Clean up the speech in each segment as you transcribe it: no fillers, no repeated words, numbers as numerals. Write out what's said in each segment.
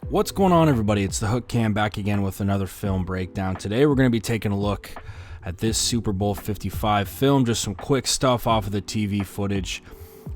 What's going on, everybody? It's the Hook Cam back again with another film breakdown. Today we're going to be taking a look at this Super Bowl 55 film, just some quick stuff off of the TV footage,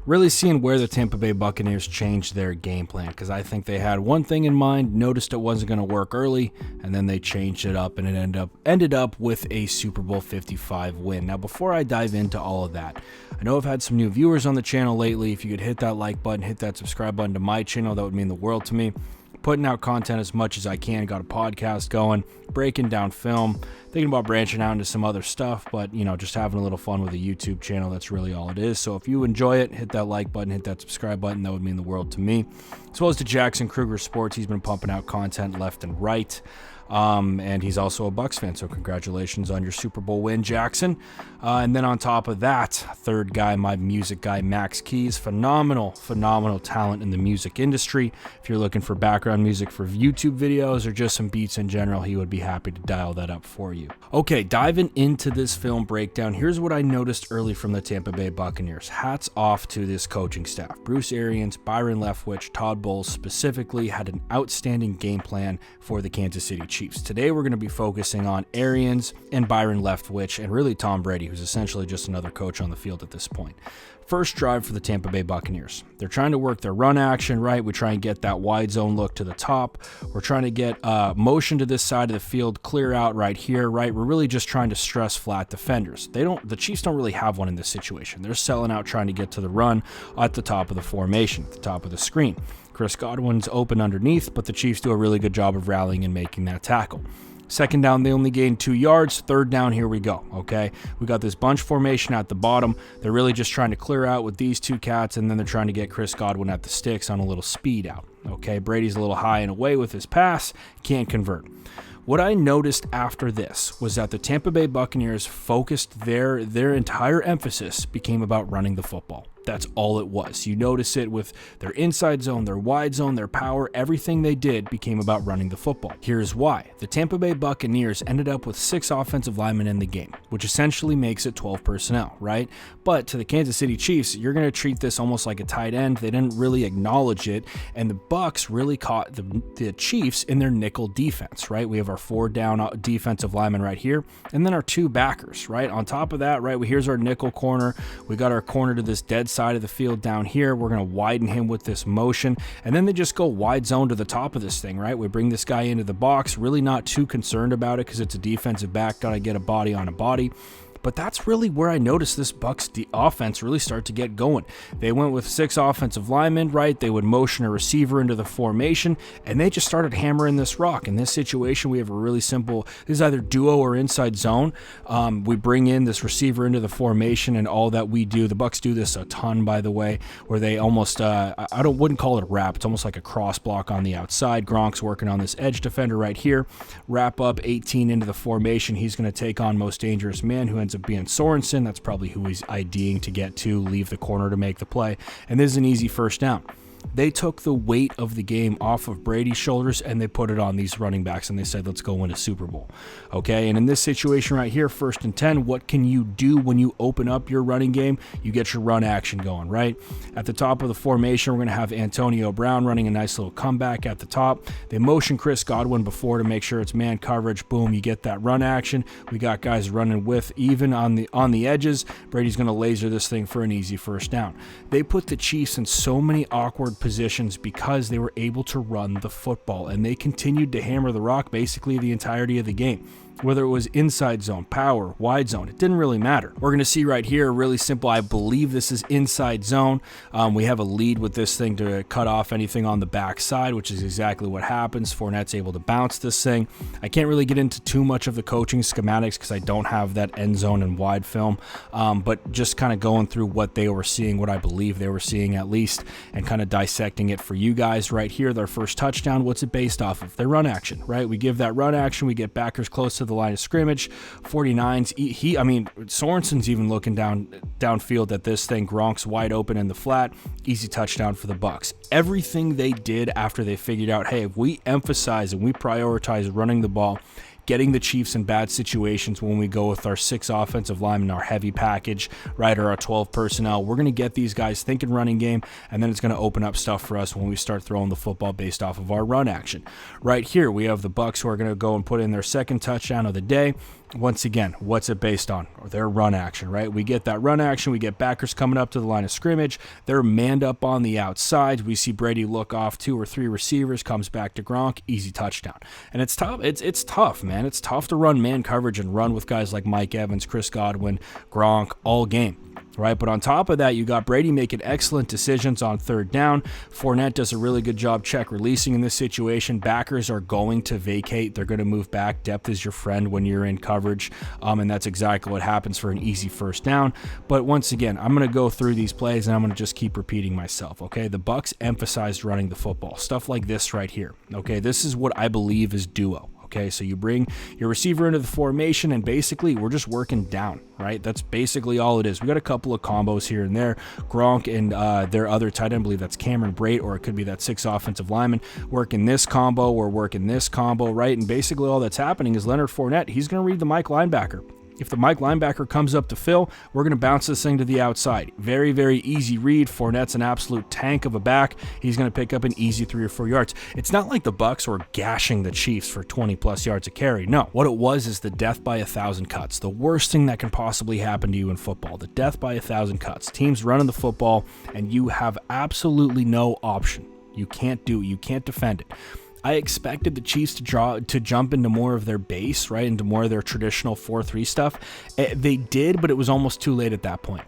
really seeing where the Tampa Bay Buccaneers changed their game plan, because I think they had one thing in mind, noticed it wasn't going to work early, and then they changed it up, and it ended up with a Super Bowl 55 win. Now, before I dive into all of that, I know I've had some new viewers on the channel lately. If you could hit that like button, hit that subscribe button to my channel, that would mean the world to me. Putting out content as much as I can, got a podcast going, breaking down film, thinking about branching out into some other stuff, but just having a little fun with a YouTube channel. That's really all it is. So if you enjoy it, hit that like button, hit that subscribe button. That would mean the world to me. As well as to Jackson Kruger Sports. He's been pumping out content left and right. And he's also a Bucs fan, so congratulations on your Super Bowl win, Jackson. And then on top of that, third guy, my music guy, Max Keys. Phenomenal talent in the music industry. If you're looking for background music for YouTube videos or just some beats in general, he would be happy to dial that up for you. Okay, diving into this film breakdown, here's what I noticed early from the Tampa Bay Buccaneers. Hats off to this coaching staff. Bruce Arians, Byron Leftwich, Todd Bowles specifically had an outstanding game plan for the Kansas City Chiefs. Today we're going to be focusing on Arians and Byron Leftwich and really Tom Brady, who's essentially just another coach on the field at this point. First drive for the Tampa Bay Buccaneers. They're trying to work their run action, right? We try and get that wide zone look to the top. We're trying to get motion to this side of the field, clear out right here, right? We're really just trying to stress flat defenders. The Chiefs don't really have one in this situation. They're selling out trying to get to the run at the top of the formation, at the top of the screen. Chris Godwin's open underneath, but the Chiefs do a really good job of rallying and making that tackle. Second down, they only gained 2 yards. Third down, here we go, okay? We got this bunch formation at the bottom. They're really just trying to clear out with these two cats, and then they're trying to get Chris Godwin at the sticks on a little speed out, okay? Brady's a little high and away with his pass, can't convert. What I noticed after this was that the Tampa Bay Buccaneers focused their entire emphasis became about running the football. That's all it was. You notice it with their inside zone, their wide zone, their power. Everything they did became about running the football. Here's why. The Tampa Bay Buccaneers ended up with 6 offensive linemen in the game, which essentially makes it 12 personnel, right? But to the Kansas City Chiefs, you're going to treat this almost like a tight end. They didn't really acknowledge it, and the Bucs really caught the Chiefs in their nickel defense, right? We have our 4 down defensive linemen right here, and then our 2 backers, right? On top of that, right, here's our nickel corner. We got our corner to this dead side of the field down here. We're going to widen him with this motion, and then they just go wide zone to the top of this thing, right? We bring this guy into the box, really not too concerned about it because it's a defensive back, got to get a body on a body. But that's really where I noticed this Bucs offense really start to get going. They went with 6 offensive linemen, right? They would motion a receiver into the formation, and they just started hammering this rock. In this situation, we have a really simple, this is either duo or inside zone. We bring in this receiver into the formation, and all that we do, the Bucs do this a ton, by the way, where they almost, wouldn't call it a wrap. It's almost like a cross block on the outside. Gronk's working on this edge defender right here. Wrap up 18 into the formation. He's going to take on most dangerous man, who ends up being Sorensen. That's probably who he's IDing to get to, leave the corner to make the play. And this is an easy first down. They took the weight of the game off of Brady's shoulders and they put it on these running backs, and they said, let's go win a Super Bowl. Okay, and in this situation right here, 1st and 10, what can you do when you open up your running game? You get your run action going, right? At the top of the formation, we're going to have Antonio Brown running a nice little comeback at the top. They motion Chris Godwin before to make sure it's man coverage. Boom, you get that run action. We got guys running with even on the edges. Brady's going to laser this thing for an easy first down. They put the Chiefs in so many awkward positions because they were able to run the football, and they continued to hammer the rock basically the entirety of the game. Whether it was inside zone, power, wide zone, it didn't really matter. We're going to see right here, really simple, I believe this is inside zone. We have a lead with this thing to cut off anything on the back side, which is exactly what happens. Fournette's able to bounce this thing. I can't really get into too much of the coaching schematics because I don't have that end zone and wide film, but just kind of going through what they were seeing, what I believe they were seeing at least, and kind of dissecting it for you guys right here. Their first touchdown, what's it based off of? Their run action, right? We give that run action, we get backers close to the line of scrimmage. 49s, Sorensen's even looking downfield at this thing. Gronk's wide open in the flat. Easy touchdown for the Bucs. Everything they did after they figured out, hey, if we emphasize and we prioritize running the ball, getting the Chiefs in bad situations when we go with our 6 offensive linemen, our heavy package, right, or our 12 personnel. We're going to get these guys thinking running game, and then it's going to open up stuff for us when we start throwing the football based off of our run action. Right here, we have the Bucs who are going to go and put in their second touchdown of the day. Once again, what's it based on? Their run action, right? We get that run action. We get backers coming up to the line of scrimmage. They're manned up on the outside. We see Brady look off 2 or 3 receivers, comes back to Gronk, easy touchdown. And it's tough. It's tough, man. It's tough to run man coverage and run with guys like Mike Evans, Chris Godwin, Gronk all game. Right, but on top of that, you got Brady making excellent decisions on third down. Fournette does a really good job check releasing in this situation. Backers are going to vacate. They're going to move back. Depth is your friend when you're in coverage, and that's exactly what happens for an easy first down. But once again, I'm going to go through these plays, and I'm going to just keep repeating myself, okay? The Bucs emphasized running the football. Stuff like this right here, okay? This is what I believe is duo. Okay, so you bring your receiver into the formation, and basically we're just working down, right? That's basically all it is. We got a couple of combos here and there. Gronk and their other tight end, I believe that's Cameron Brate, or it could be that 6 offensive lineman, working this combo or working this combo, right? And basically all that's happening is Leonard Fournette, he's going to read the Mike linebacker. If the Mike linebacker comes up to fill, we're going to bounce this thing to the outside. Very, very easy read. Fournette's an absolute tank of a back. He's going to pick up an easy 3 or 4 yards. It's not like the Bucs were gashing the Chiefs for 20-plus yards a carry. No, what it was is the death by 1,000 cuts. The worst thing that can possibly happen to you in football. The death by 1,000 cuts. Teams running the football, and you have absolutely no option. You can't defend it. I expected the Chiefs to jump into more of their base, right, into more of their traditional 4-3 stuff. They did, but it was almost too late at that point.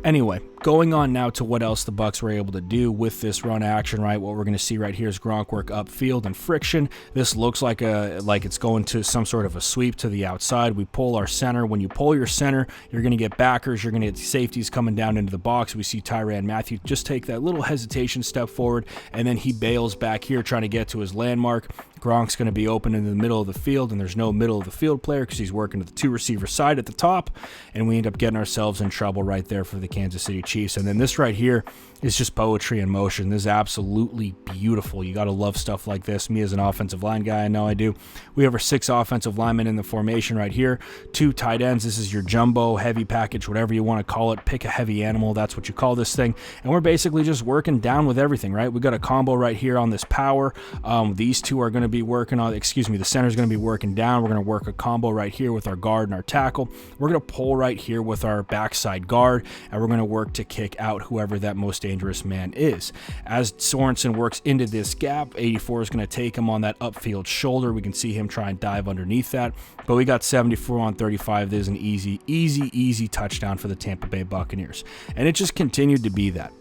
Anyway, going on now to what else the Bucs were able to do with this run action, right? What we're going to see right here is Gronk work upfield and friction. This looks like it's going to some sort of a sweep to the outside. We pull our center. When you pull your center, you're going to get backers. You're going to get safeties coming down into the box. We see Tyrann Mathieu just take that little hesitation step forward, and then he bails back here trying to get to his landmark. Gronk's going to be open in the middle of the field, and there's no middle of the field player because he's working to the 2 receiver side at the top, and we end up getting ourselves in trouble right there for the Kansas City Chiefs. And then this right here is just poetry in motion. This is absolutely beautiful. You got to love stuff like this. Me as an offensive line guy, I know I do. We have our 6 offensive linemen in the formation right here, 2 tight ends. This is your jumbo, heavy package, whatever you want to call it. Pick a heavy animal. That's what you call this thing. And we're basically just working down with everything, right? We got a combo right here on this power. These 2 are going to be working on, the center's going to be working down. We're going to work a combo right here with our guard and our tackle. We're going to pull right here with our backside guard, and we're going to work to kick out whoever that most dangerous man is. As Sorensen works into this gap, 84 is going to take him on that upfield shoulder. We can see him try and dive underneath that, but we got 74 on 35. This is an easy touchdown for the Tampa Bay Buccaneers, and it just continued to be that.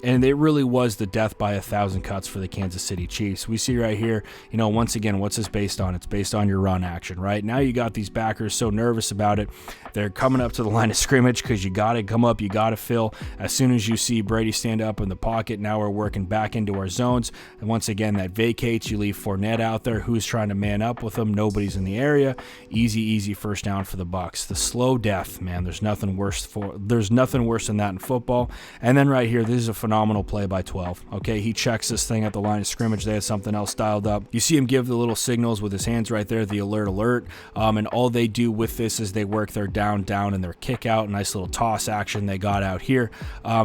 And it really was the death by 1,000 cuts for the Kansas City Chiefs. We see right here, once again, what's this based on? It's based on your run action, right? Now you got these backers so nervous about it. They're coming up to the line of scrimmage because you got to come up, you got to fill. As soon as you see Brady stand up in the pocket, now we're working back into our zones. And once again, that vacates. You leave Fournette out there. Who's trying to man up with him? Nobody's in the area. Easy first down for the Bucs. The slow death, man. There's nothing worse than that in football. And then right here, this is a phenomenal play by 12. Okay, he checks this thing at the line of scrimmage. They had something else dialed up. You see him give the little signals with his hands right there, the alert. And all they do with this is they work their down and their kick out. Nice little toss action they got out here.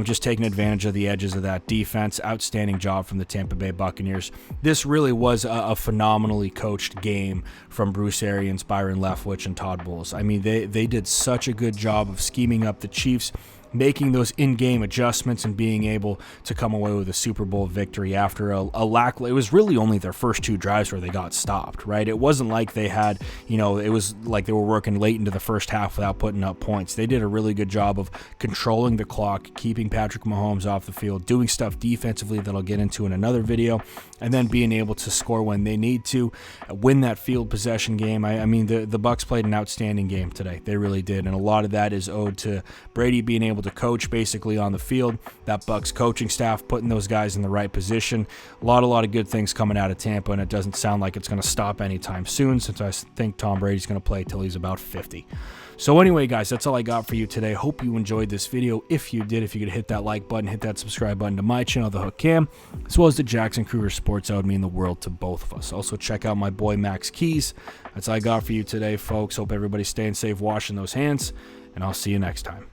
Just taking advantage of the edges of that defense. Outstanding job from the Tampa Bay Buccaneers. This really was a phenomenally coached game from Bruce Arians, Byron Leftwich, and Todd Bowles. I mean, they did such a good job of scheming up the Chiefs, making those in-game adjustments and being able to come away with a Super Bowl victory after a lack. It was really only their first 2 drives where they got stopped, right? It wasn't like they had, it was like they were working late into the first half without putting up points. They did a really good job of controlling the clock, keeping Patrick Mahomes off the field, doing stuff defensively that I'll get into in another video, and then being able to score when they need to, win that field possession game. The Bucs played an outstanding game today. They really did, and a lot of that is owed to Brady being able able to coach basically on the field. That Bucs coaching staff putting those guys in the right position. A lot of good things coming out of Tampa, and it doesn't sound like it's going to stop anytime soon, since I think Tom Brady's going to play till he's about 50. So anyway, guys, that's all I got for you today. Hope you enjoyed this video. If you did, if you could hit that like button, hit that subscribe button to my channel, The Hook Cam, as well as to Jackson Kruger Sports. That would mean the world to both of us. Also, check out my boy Max Keys. That's all I got for you today, folks. Hope everybody's staying safe, washing those hands, and I'll see you next time.